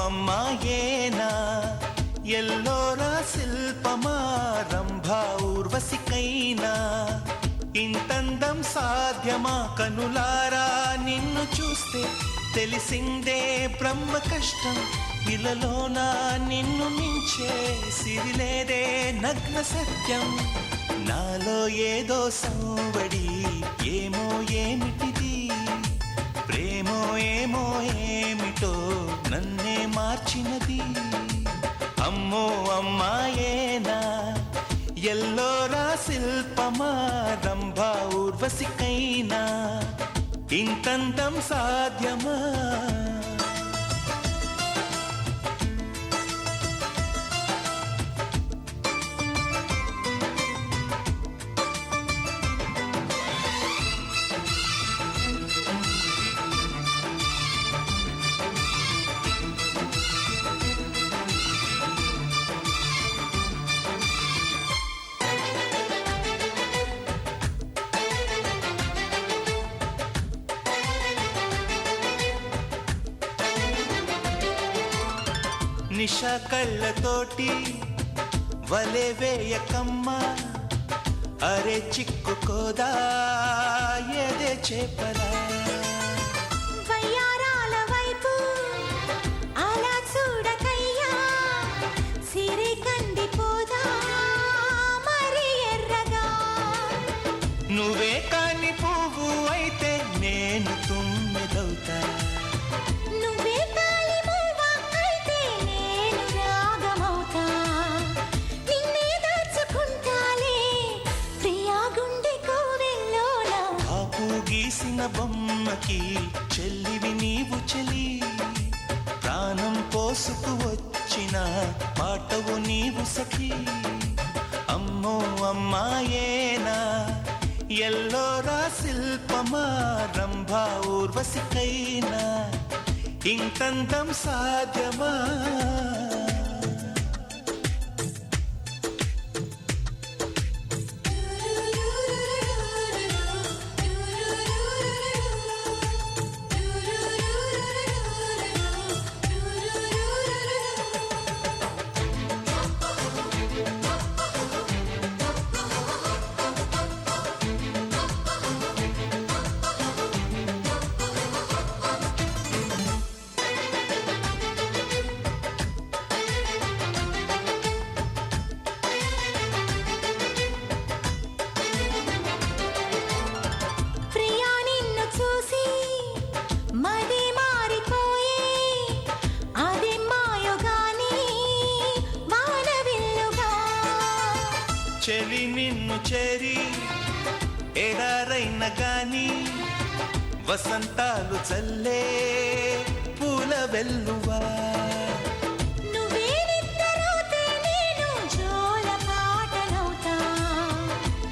అమ్మాయేనా ఎల్లోరా శిల్పమా రంభా ఊర్వశికైనా ఇంతందం సాధ్యమా కనులారా నిన్ను చూస్తే తెలిసిందే బ్రహ్మ కష్టం ఇలలోనా నిన్ను మించే సిరిలేదే నగ్న సత్యం నాలో ఏదో సంవడి ఏమో ఏమిటిది ప్రేమో ఏమో ఏమిటో నన్నే మార్చినది అమ్మో అమ్మాయేనా ఎల్లోరా శిల్పమా రంభా ఊర్వశికైనా ఇంతంతం సాధ్యమా నిషా కళ్ళతోటి వలే వేయకమ్మా అరే చిక్కుకోదా ఏదే చేపలా వయ్యారాల వైపు అలా చూడకయ్యా సిరి కందిపోదా మరి ఎర్రగా నువ్వే కాని పువ్వు అయితే నేను తుమ్మెదవుతా నువ్వే కాలి పువ్వ అయితే నేను రాగమవుతా నిన్నే దాచుకుంటాలే ప్రియా గుండె కోవెల్లోన కాపు గీసిన బొమ్మకి చెల్లివి నీవు చెలి ప్రాణం పోసుకు వచ్చిన పాటవు నీవు సఖి అమ్మో అమ్మాయేనా ఎల్లోరా శిల్పమా రంభా ఊర్వశికైనా ఇంతంతం సాధ్యమా ప్రియా నిన్ను చూసి మది మారిపోయే అది మాయగాని వానవిల్లుగా చెలి నిన్ను చేరి ఎడారైన గాని వసంతాలు చల్లే పూల వెల్లువా నువ్వే నిద్రపోతే నేను జోల పాటనవుతా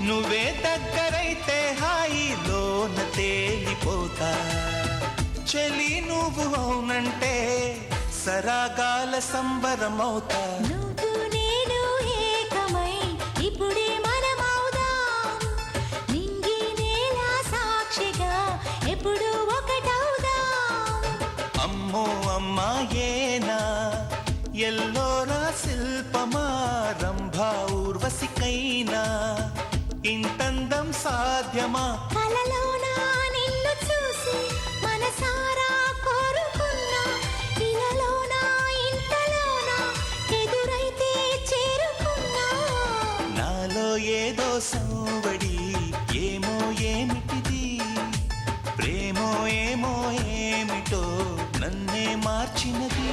నువ్వే దగ్గరైతే హాయిలోన తేలిపోతా చెలి నువ్వు అవునంటే సరాగాల సంబరమవుతా నువ్వు నేను ఏకమై ఇప్పుడే మనమవుదాం నింగి నేల సాక్షిగా ఎప్పుడు ఒకటవుదాం అమ్మో అమ్మాయేనా ఎల్లోరా శిల్పమా రంభా ఊర్వశికైనా ఇంతందం సాధ్యమా కలలోనా నిన్ను చూసి మనసారా కోరుకున్నా ఇలలోనా ఇంతలోనా ఎదురైతే చేరుకున్నా నాలో ఏదో సంవడి ఏమో ఏమిటిది ప్రేమో ఏమో ఏమిటో నన్నే మార్చినది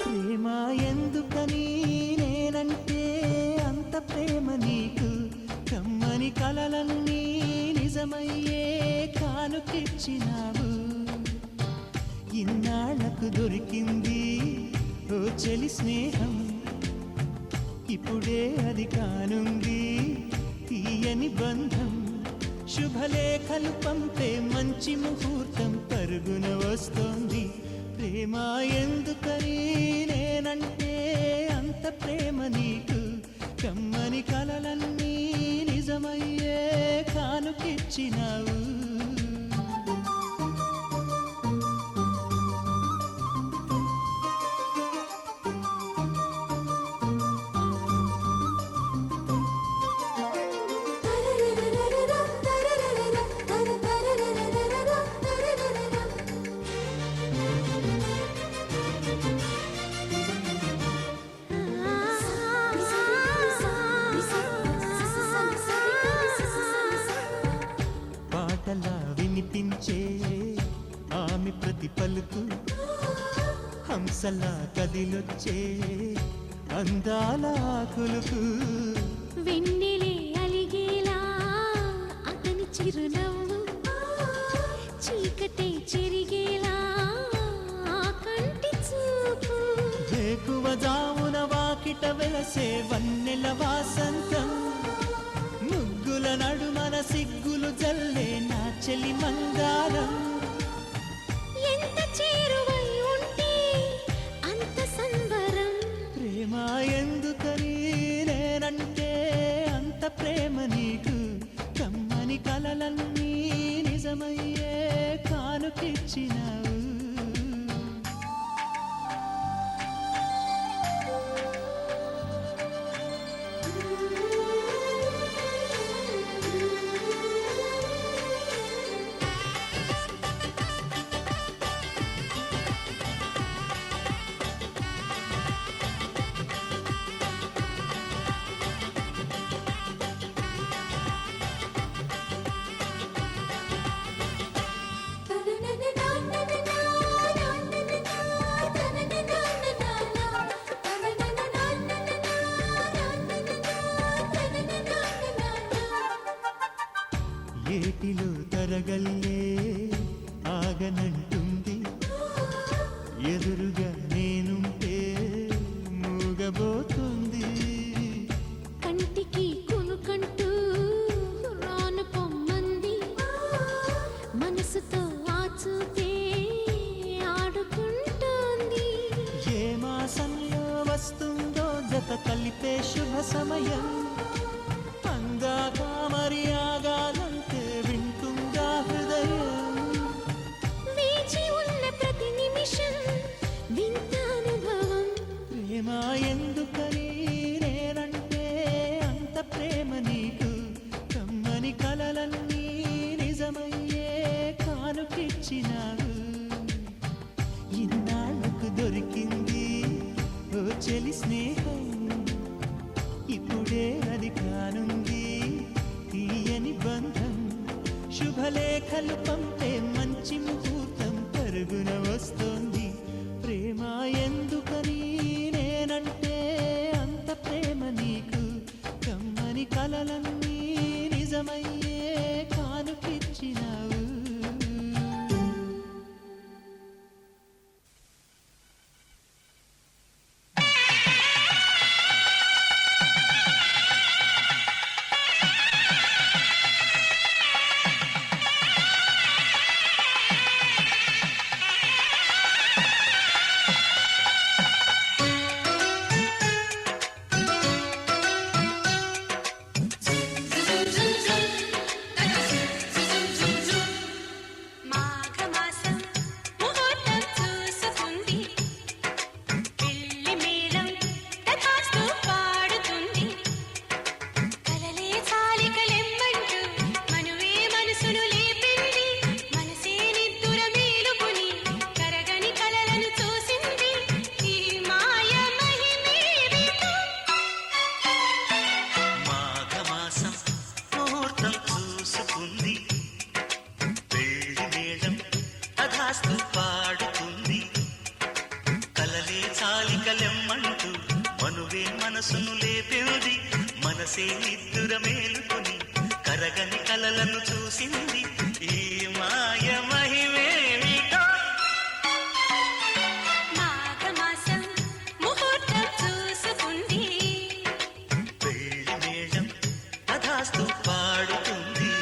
ప్రేమ ఎందుకని నేనంటే అంత ప్రేమ నీకు కమ్మని కలలన్నీ నిజమయ్యే కానుకిచ్చినావు ఇన్నాళ్లకు దొరికింది ఓ చెలి స్నేహం ఇప్పుడే అది కానుంది తీయని బంధం శుభలేఖలు పంపే మంచి ముహూర్తం పరుగున వస్తోంది ప్రేమ ఎందుకని నేనంటే అంత ప్రేమ నీకు కమ్మని కలలన్నీ నిజమయ్యే కానుకిచ్చినావు పాటలా వినిపించే ఆమె ప్రతి పలుకు హంసలా కదిలొచ్చే అందాల కులుకు వెన్నెలే అలిగేలా అతని చిరునవ్వు చీకటే చెరిగేలా ఆ కంటి చూపు వేకువ జామున వాకిట వెలసే వన్నెల వాసంతం ముగ్గుల నడుమన సిగ్గులు జల్లే నా చెలి మందారం ఎంత చేరువై ఉంటే అంత సంబరం ప్రేమ ఎందుకని నేనంటే అంత ప్రేమ నీకు కమ్మని కలలన్నీ నిజమయ్యే కానుకిచ్చినావు ఏటిలో తరగల్లే ఆగనంటుంది ఎదురుగా నేనుంటే మూగబోతుంది కంటికి కునుకంటూ రాను పొమ్మంది మనసుతో ఆచూతే ఆడుకుంటోంది ఏ మాసంలో వస్తుందో జత కలిపే శుభ సమయం అందాక మరి ఆగాలంటే వింటుందా హృదయం వేచి ఉన్న ప్రతి నిమిషం వింత అనుభవం ప్రేమ ఎందుకని నేనంటే అంత ప్రేమ నీకు కమ్మని కలలన్నీ నిజమయ్యే కానుకిచ్చినావు ఇన్నాళ్లకు దొరికింది ఓ చెలి స్నేహం ఇప్పుడే అది కానుంది తీయని బంధం శుభలేఖలు పంపే మంచి ముహూర్తం పరుగున వస్తోంది ప్రేమ ఎందుకని నేనంటే అంత ప్రేమ నీకు కమ్మని కలలన్నీ నిజమయ్యే కానుకిచ్చినావు చాలికలెమ్మంటూ మనువే మనసును లేపింది. మనసే నిద్దుర మేలుకొని కరగని కలలను చూసింది. ఈ మాయ మహిమేమిటో. మాఘమాసం ముహూర్తం చూసుకుంది. పెళ్లి మేళం తథాస్తు పాడుతుంది.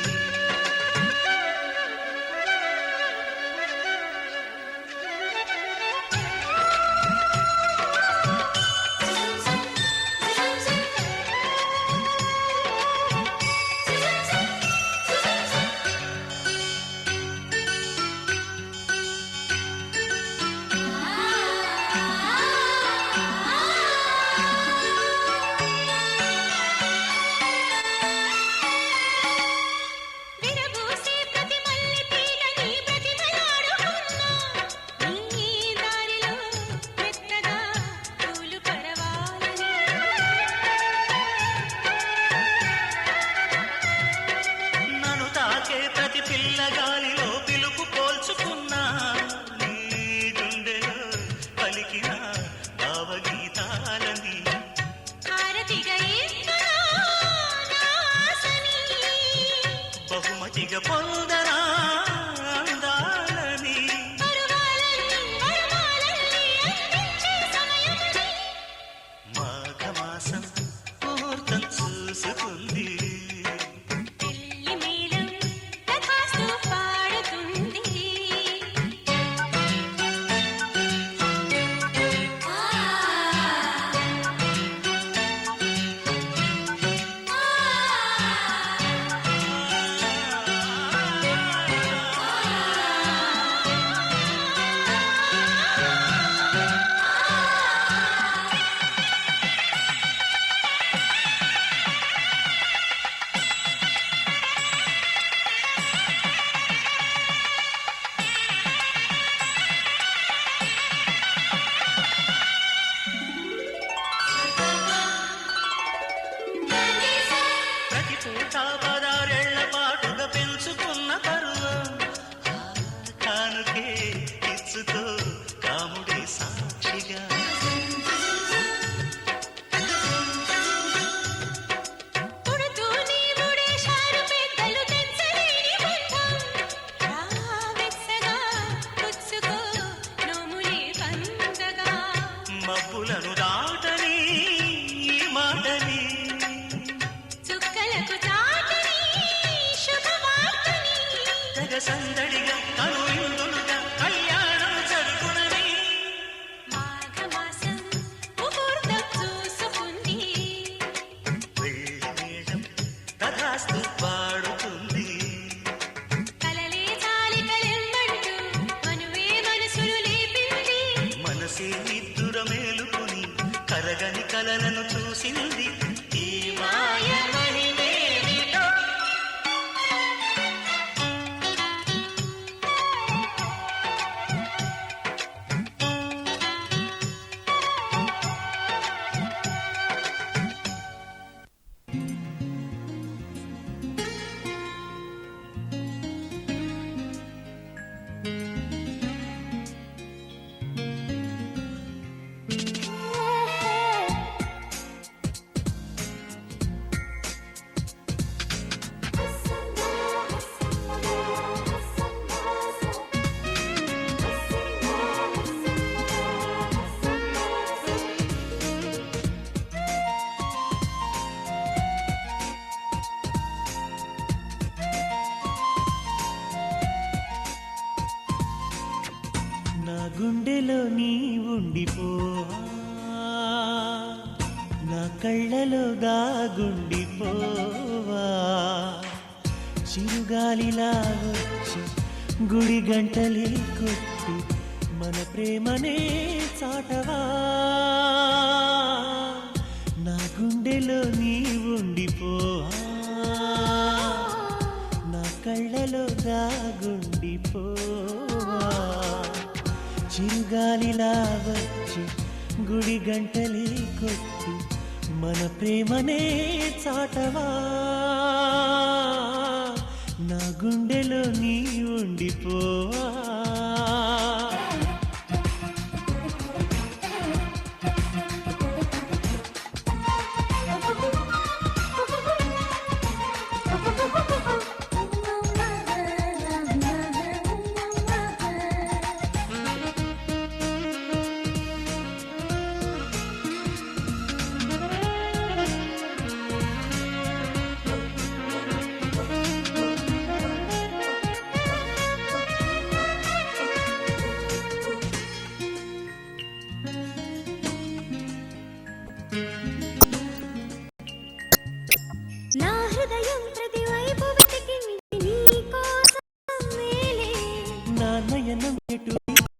విరబూసే ప్రతి మల్లె తీగని బ్రతిమలాడుకున్నా. నీ దారిలో మెత్తగా పూలు పరవాలని. నన్ను తాకే ప్రతి పిల్లగాలిలో పిలుపు పోల్చుకున్నా. నీ గుండెలో పలికిన భావగీతాలని హారతిగా ఇస్తున్నా నా ఆశని. బహుమతిగా పొందనా అందాలని. పరువాలన్నీ అందించే సమయమని. మాఘమాసం ముహూర్తం చూసుకుంది. పెళ్లి మేళం తథాస్తు పాడుతుంది. ప్రతి పూట 16 పాటుగా పెంచుకున్న పరువం కానుకే ఇచ్చుకో కాముడే సాక్షిగా. పుడుతూ నీ ముడేశారు పెద్దలు తెంచలేని బంధం. రావెచ్చగా పుచ్చుకో నోములే పందగా. మబ్బులను దాటని ఈ మాటని చుక్కలకు చాటని శుభవార్తని. జగ సందడిగా కను ఇందులుగా కళ్యాణం జరుగునని. మాఘమాసం ముహూర్తం చూసుకుంది. పెళ్లి మేళం తథాస్తు పాడుతుంది. కలలే చాలికలెమ్మంటూ మనువే మనసులు లేపింది. మనసే నిద్దుర మేలుకొని కరగని కలలను చూసింది. ఈ మాయ మహిమేమిటో. నా గుండెలో నీ ఉండిపోవా, నా కళ్ళలో దాగుండిపోవా. చిరుగాలిలా వచ్చి గుడి గంటలే కొట్టి మన ప్రేమనే చాటవా. నా గుండెలో నీ ఉండిపోవా, నా కళ్ళలో దాగుండిపోవా. చిరుగాలిలా వచ్చి గుడి గంటలే కొట్టి మన ప్రేమనే చాటవా. నా గుండెలో నీ ఉండిపోవా.